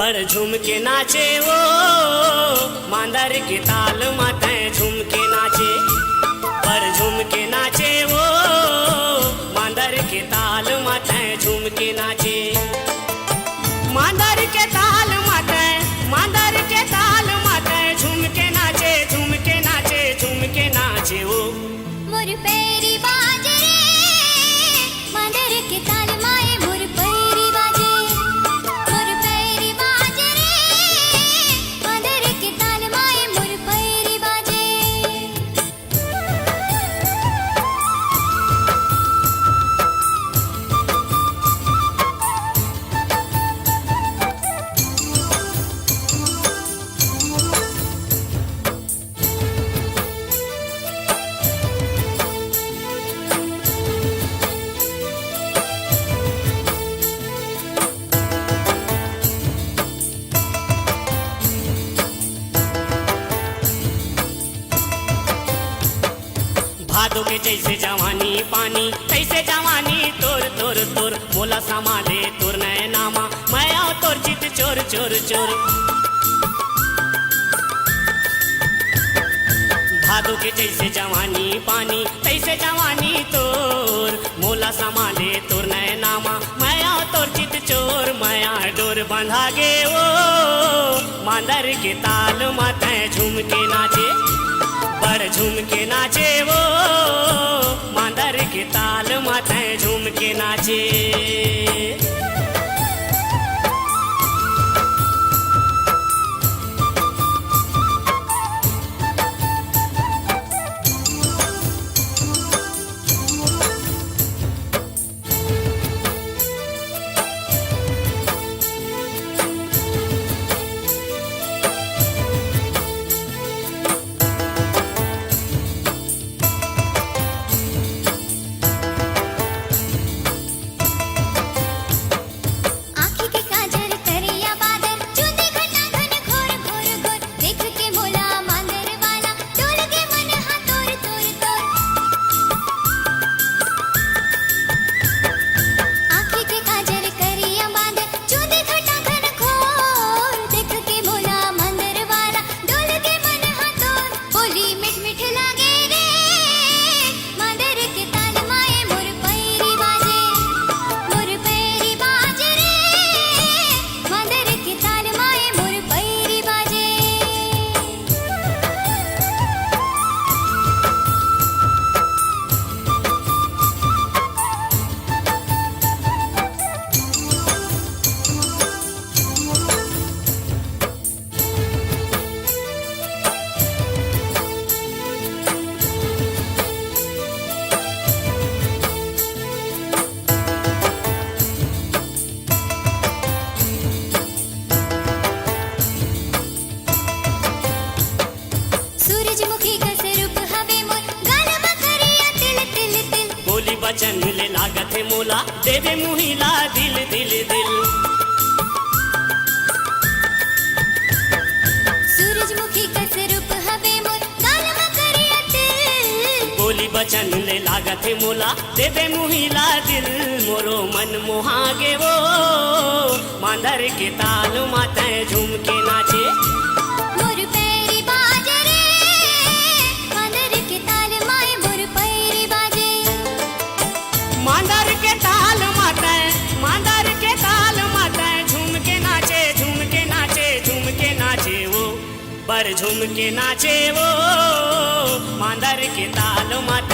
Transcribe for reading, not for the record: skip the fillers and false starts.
बड़ झूम के नाचे वो मांदर के ताल माते झूम के नाचे, बड़ झूम के नाचे वो मांदर के ताल माते झूम के नाचे। मांदर के ताल माते, मांदर के ताल माते झूम के नाचे, झूम के नाचे, झूम के नाचे वो मोर पैरी बाजे रे मांदर के ताल माए मोर पैरी बाजे, मोर पैरी बाजे रे मांदर के ताल माए मोर पैरी बाजे। भादो के जैसे जवानी पानी कैसे जवानी तोर तोर तोर मोला समाले तोर नए नामा मैं आओ तोर चित चोर चोर चोर। भादो के जैसे जवानी पानी कैसे जवानी तोर मोला समाले तोर नए नामा मैं आओ तोर चित चोर। मैं डोर बंधा गे वो मांदर के ताल माते झूम के नाचे, बड़ झूम के नाचे वो मांदर के ताल माते झूम के नाचे। बचन ले लागत है मोला देवे मुहिला दिल दिल दिल। सूरजमुखी कस रूप हवे मोर गाल मकरिया तिल, बोली बचन ले लागत है मोला देवे मुहिला दिल। मोरो मन मोहागे वो मांदर के ताल माते झूम के नाचे, मोर पैरी बाजे रे मांदर के ताल माए मोर पैरी बाजे। मांदर के ताल माते, मांदर के ताल माते झूम के नाचे, झूम के नाचे, झूम के नाचे वो बड़ झूम के नाचे वो मांदर के ताल माते।